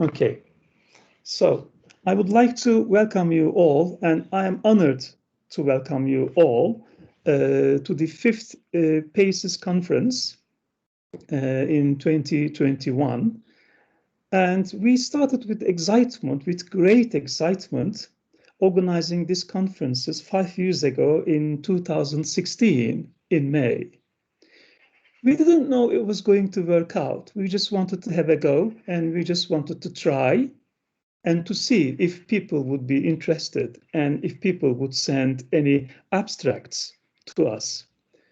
Okay, so I would like to welcome you all, and I am honored to welcome you all to the fifth PACES conference in 2021. And we started with excitement, with great excitement, organizing these conferences 5 years ago in 2016 in May. We didn't know it was going to work out. We just wanted to have a go, and we just wanted to try and to see if people would be interested and if people would send any abstracts to us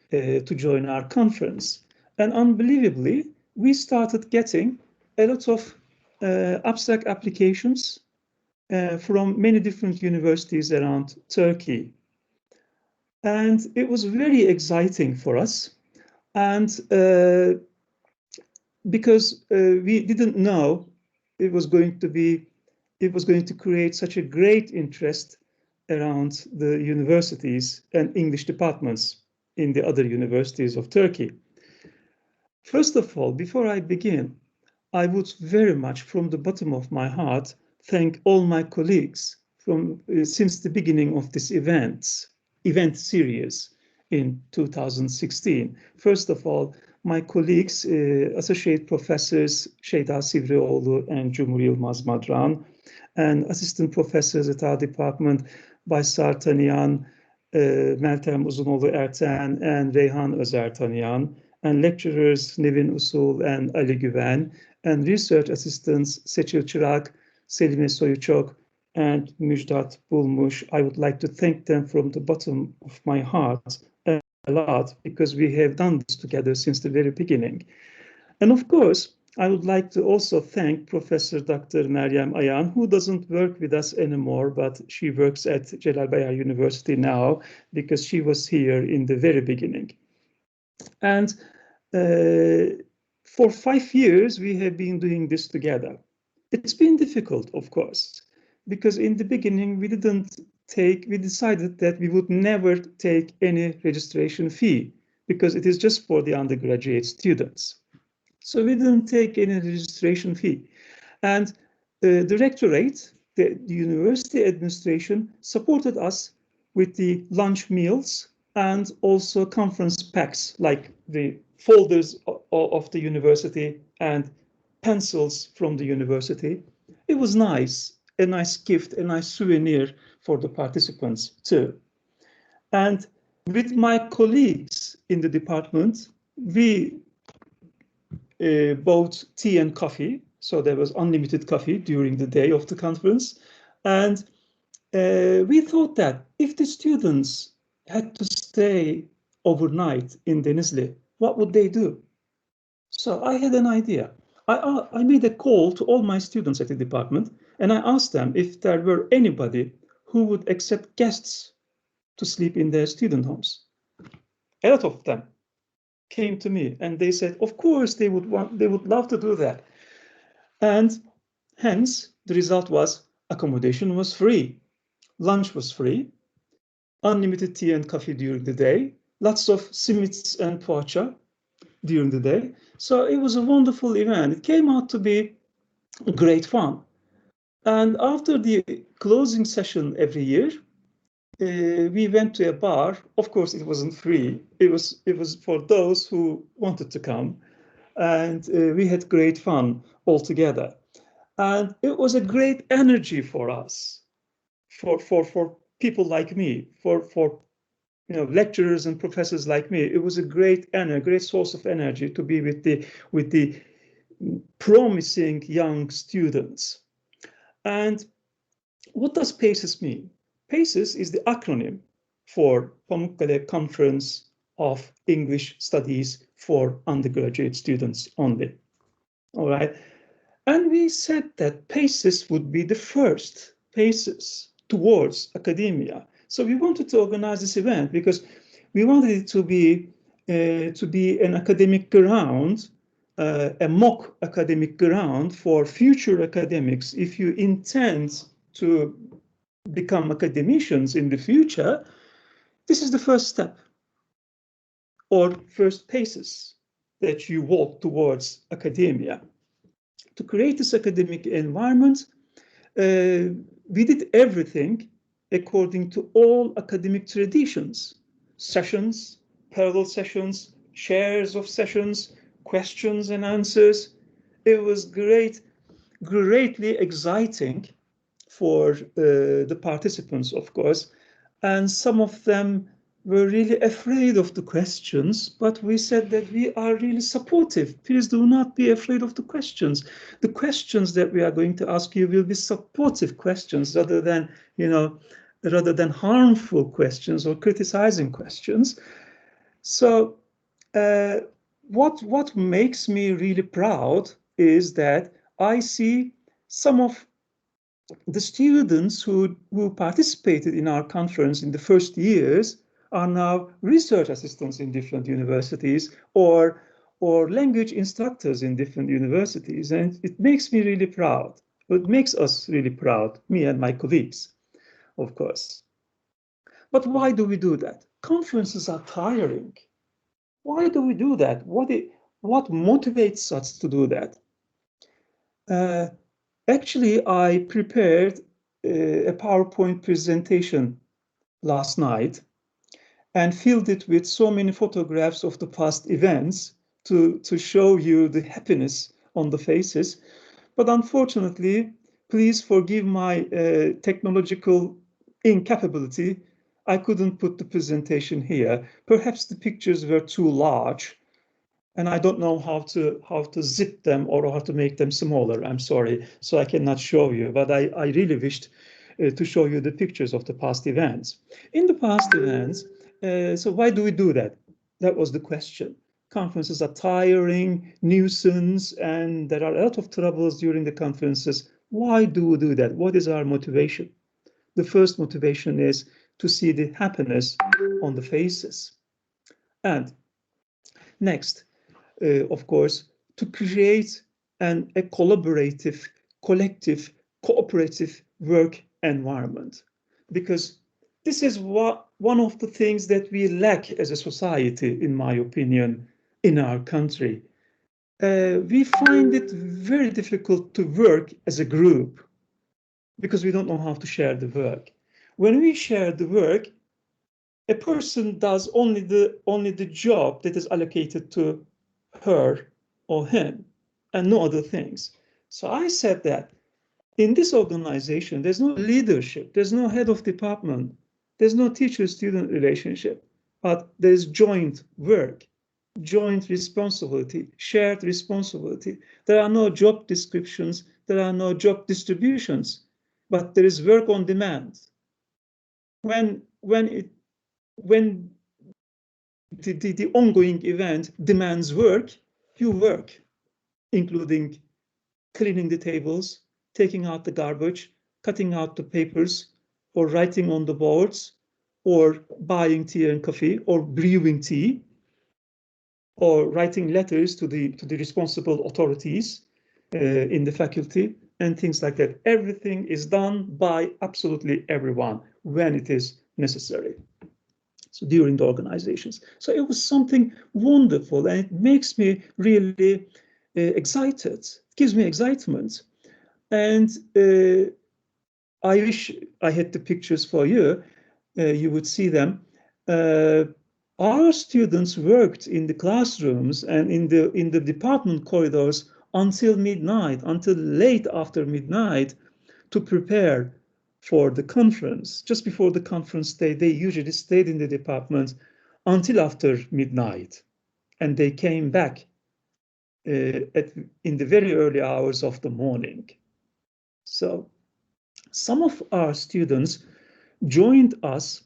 to join our conference. And unbelievably, we started getting a lot of abstract applications from many different universities around Turkey. And it was very exciting for us. And because we didn't know it was going to create such a great interest around the universities and English departments in the other universities of Turkey. First of all, before I begin, I would very much, from the bottom of my heart, thank all my colleagues from since the beginning of this event series in 2016. First of all, my colleagues, Associate Professors Şeyda Sivrioğlu and Cumhur Yılmaz Madran, and Assistant Professors at our department, Baysar Tanıyan, Meltem Uzunoğlu Erten, and Reyhan Özer Tanıyan, and lecturers Nevin Usul and Ali Güven, and research assistants Seçil Çırak, Selime Soyuçok, and Müjdat Bulmuş. I would like to thank them from the bottom of my heart a lot, because we have done this together since the very beginning. And of course, I would like to also thank Professor Dr. Meryem Ayan, who doesn't work with us anymore, but she works at Celal Bayar University now, because she was here in the very beginning. And for 5 years, we have been doing this together. It's been difficult, of course, because in the beginning, we decided that we would never take any registration fee, because it is just for the undergraduate students. So we didn't take any registration fee. And the rectorate, the university administration, supported us with the lunch meals and also conference packs, like the folders of the university and pencils from the university. It was nice, a nice gift, a nice souvenir for the participants too. And with my colleagues in the department, we bought tea and coffee. So there was unlimited coffee during the day of the conference. And we thought that if the students had to stay overnight in Denizli, what would they do? So I had an idea. I made a call to all my students at the department, and I asked them if there were anybody who would accept guests to sleep in their student homes. A lot of them came to me, and they said, of course, they would love to do that. And hence, the result was accommodation was free, lunch was free, unlimited tea and coffee during the day, lots of simits and poğaça during the day. So it was a wonderful event. It came out to be great fun. And after the closing session every year, we went to a bar. Of course, it wasn't free. It was for those who wanted to come. And we had great fun all together. And it was a great energy for us, for people like me, for lecturers and professors like me. It was a great source of energy to be with the promising young students. And what does PACES mean? PACES is the acronym for Pamukkale Conference of English Studies for Undergraduate Students Only. All right. And we said that PACES would be the first PACES towards academia. So we wanted to organize this event because we wanted it to be an academic ground, a mock academic ground for future academics. If you intend to become academicians in the future, this is the first step or first PACES that you walk towards academia. to create this academic environment, we did everything according to all academic traditions, sessions, parallel sessions, shares of sessions, questions and answers. It was greatly exciting for the participants, of course, and some of them were really afraid of the questions, but we said that we are really supportive. Please do not be afraid of the questions. The questions that we are going to ask you will be supportive questions rather than, rather than harmful questions or criticizing questions. So what makes me really proud is that I see some of the students who participated in our conference in the first years are now research assistants in different universities or language instructors in different universities. And it makes me really proud. It makes us really proud, me and my colleagues, of course. But why do we do that? Conferences are tiring. Why do we do that? What motivates us to do that? Actually, I prepared a PowerPoint presentation last night and filled it with so many photographs of the past events to show you the happiness on the faces. But unfortunately, please forgive my technological incapability. I couldn't put the presentation here. Perhaps the pictures were too large, and I don't know how to zip them or how to make them smaller. I'm sorry, so I cannot show you, but I really wished to show you the pictures of the past events. In the past events, so why do we do that? That was the question. Conferences are tiring, nuisance, and there are a lot of troubles during the conferences. Why do we do that? What is our motivation? The first motivation is to see the happiness on the faces. And next, of course, to create a collaborative, collective, cooperative work environment. Because this is one of the things that we lack as a society, in my opinion, in our country. We find it very difficult to work as a group because we don't know how to share the work. When we share the work, a person does only the job that is allocated to her or him and no other things. So I said that in this organization, there's no leadership, there's no head of department, there's no teacher-student relationship, but there's joint work, joint responsibility, shared responsibility. There are no job descriptions, there are no job distributions, but there is work on demand. When the ongoing event demands work, you work, including cleaning the tables, taking out the garbage, cutting out the papers, or writing on the boards, or buying tea and coffee, or brewing tea, or writing letters to the responsible authorities in the faculty, and things like that. Everything is done by absolutely everyone when it is necessary. So during the organizations. So it was something wonderful, and it makes me really excited. It gives me excitement. And I wish I had the pictures for you. You would see them. Our students worked in the classrooms and in the department corridors until midnight, until late after midnight, to prepare for the conference. Just before the conference day, they usually stayed in the department until after midnight, and they came back in the very early hours of the morning. So some of our students joined us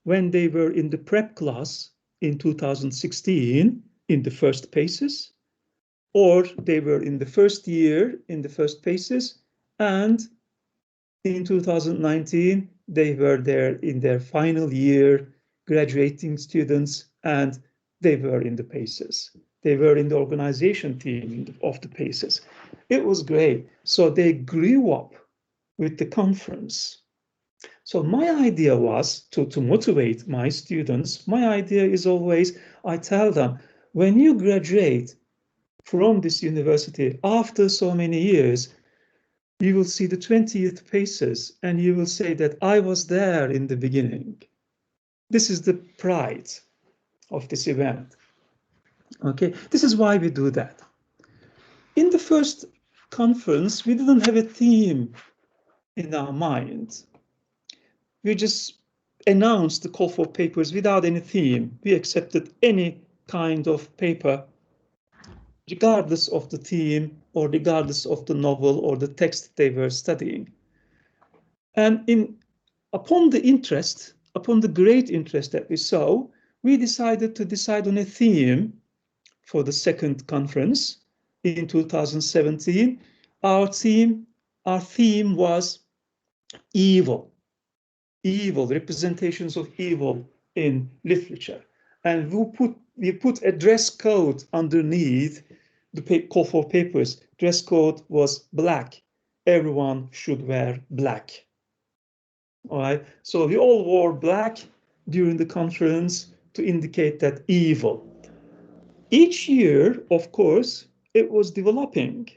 when they were in the prep class in 2016 in the first PACES, or they were in the first year in the first PACES, and in 2019, they were there in their final year, graduating students, and they were in the PACES. They were in the organization team of the PACES. It was great. So they grew up with the conference. So my idea was to motivate my students. My idea is always, I tell them, when you graduate, from this university, after so many years, you will see the 20th PACES and you will say that I was there in the beginning. This is the pride of this event. Okay, this is why we do that. In the first conference, we didn't have a theme in our mind. We just announced the call for papers without any theme. We accepted any kind of paper, regardless of the theme or regardless of the novel or the text they were studying. And upon the great interest that we saw, we decided to decide on a theme for the second conference in 2017. Our theme was evil, representations of evil in literature. And we put a dress code underneath the call for papers. Dress code was black. Everyone should wear black. All right. So we all wore black during the conference to indicate that evil. Each year, of course, it was developing.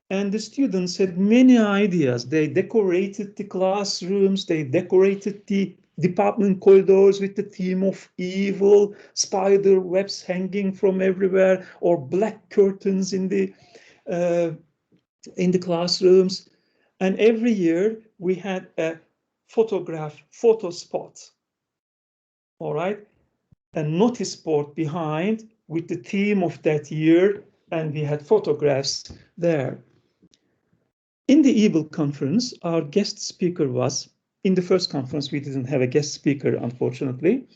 And the students had many ideas. They decorated the classrooms, they decorated the department corridors with the theme of evil, spider webs hanging from everywhere, or black curtains in the classrooms. And every year we had a photo spot. All right, a notice board behind with the theme of that year, and we had photographs there. In the evil conference, our guest speaker was, in the first conference, we didn't have a guest speaker, unfortunately,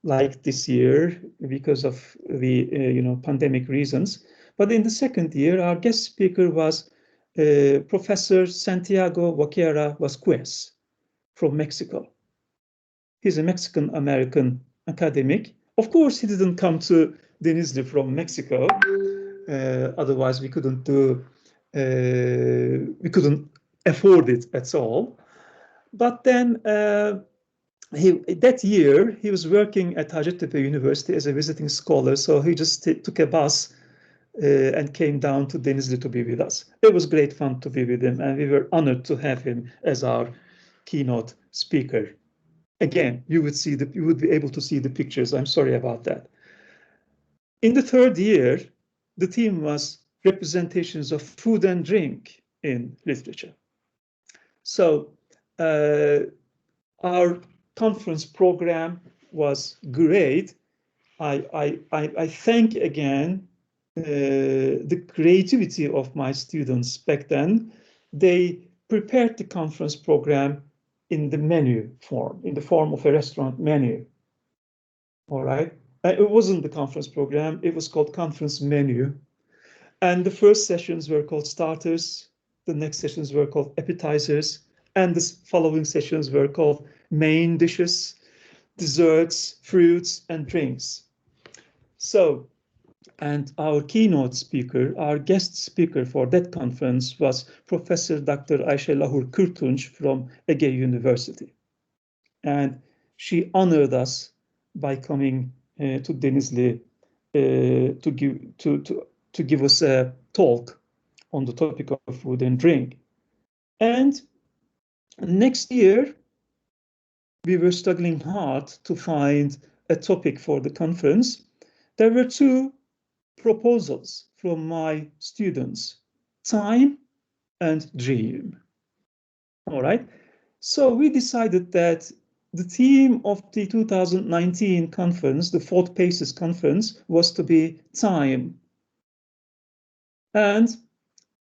like this year because of the pandemic reasons. But in the second year, our guest speaker was Professor Santiago Vaquera Vasquez from Mexico. He's a Mexican-American academic. Of course, he didn't come to Denizli from Mexico. Otherwise, we couldn't afford it at all. But then that year, he was working at Hacettepe University as a visiting scholar. So he just took a bus and came down to Denizli to be with us. It was great fun to be with him, and we were honored to have him as our keynote speaker. Again, you would be able to see the pictures. I'm sorry about that. In the third year, the theme was representations of food and drink in literature. So our conference program was great. I thank again the creativity of my students back then. They prepared the conference program in the menu form, in the form of a restaurant menu. All right. It wasn't the conference program. It was called conference menu. And the first sessions were called starters. The next sessions were called appetizers. And the following sessions were called main dishes, desserts, fruits, and drinks. So, and our keynote speaker, our guest speaker for that conference was Professor Dr. Ayşe Lahur Kurtunç from Ege University. And she honored us by coming to Denizli to give us a talk on the topic of food and drink. And next year, we were struggling hard to find a topic for the conference. There were two proposals from my students, time and dream. All right. So we decided that the theme of the 2019 conference, the fourth PACES conference, was to be time. And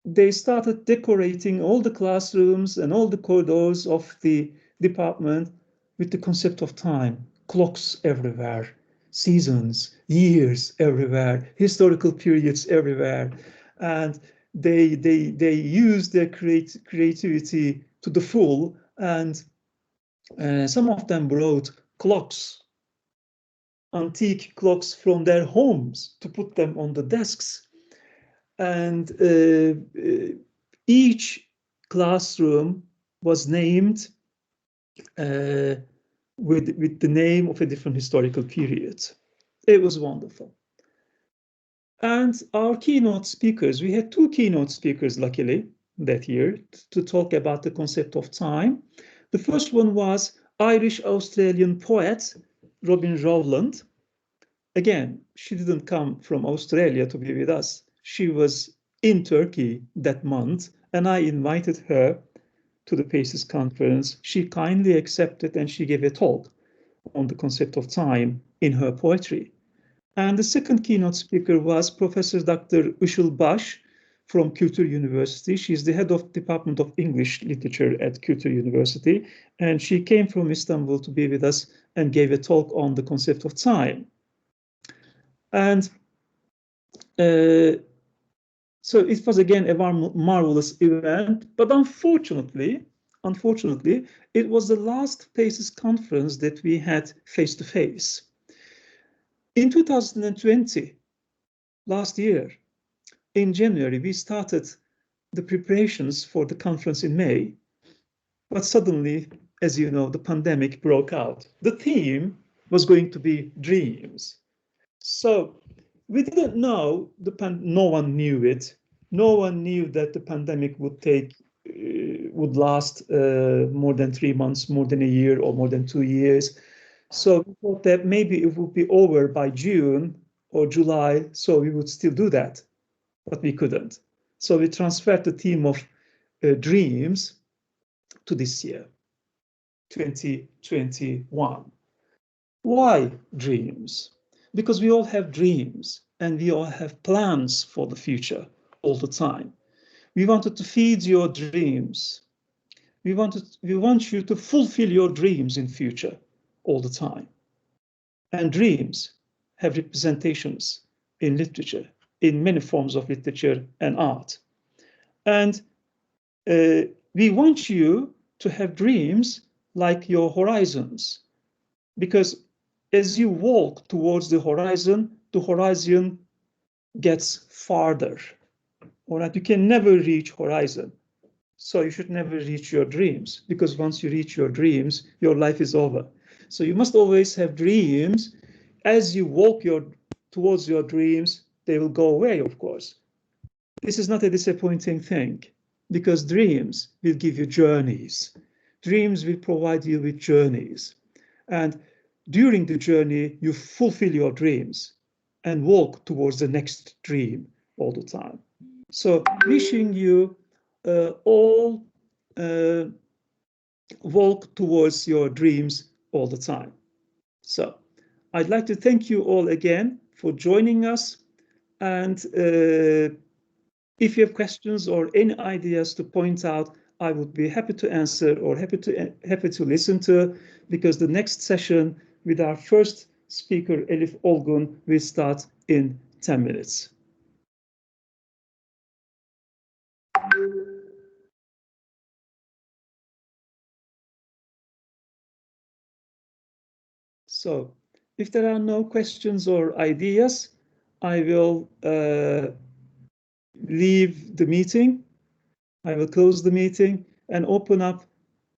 they started decorating all the classrooms and all the corridors of the department with the concept of time, clocks everywhere, seasons, years everywhere, historical periods everywhere. And they used their creativity to the full, and some of them brought clocks, antique clocks from their homes to put them on the desks. And each classroom was named with the name of a different historical period. It was wonderful. And our keynote speakers, we had two keynote speakers, luckily, that year to talk about the concept of time. The first one was Irish-Australian poet Robin Rowland. Again, she didn't come from Australia to be with us. She was in Turkey that month, and I invited her to the PACES conference. She kindly accepted and she gave a talk on the concept of time in her poetry. And the second keynote speaker was Professor Dr. Işıl Baş from Kültür University. She's the head of Department of English Literature at Kültür University. And she came from Istanbul to be with us and gave a talk on the concept of time. And so it was again a marvelous event, but unfortunately, it was the last PACES conference that we had face-to-face. In 2020, last year, in January, we started the preparations for the conference in May, but suddenly, as you know, the pandemic broke out. The theme was going to be dreams. So we didn't know, no one knew it. No one knew that the pandemic would last more than 3 months, more than a year, or more than 2 years. So we thought that maybe it would be over by June or July, so we would still do that, but we couldn't. So we transferred the theme of dreams to this year, 2021. Why dreams? Because we all have dreams and we all have plans for the future all the time. We wanted to feed your dreams. We want you to fulfill your dreams in future all the time. And dreams have representations in literature, in many forms of literature and art. And we want you to have dreams like your horizons, because as you walk towards the horizon gets farther. All right, you can never reach horizon. So you should never reach your dreams, because once you reach your dreams, your life is over. So you must always have dreams. As you walk towards your dreams, they will go away, of course. This is not a disappointing thing, because dreams will give you journeys. Dreams will provide you with journeys. And during the journey, you fulfill your dreams and walk towards the next dream all the time. So wishing you all walk towards your dreams all the time. So I'd like to thank you all again for joining us. And if you have questions or any ideas to point out, I would be happy to answer or happy to listen to, because the next session with our first speaker, Elif Olgun, will start in 10 minutes. So if there are no questions or ideas, I will leave the meeting. I will close the meeting and open up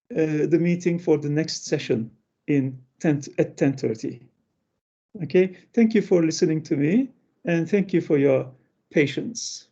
the meeting for the next session at 10:30. Okay, thank you for listening to me, and thank you for your patience.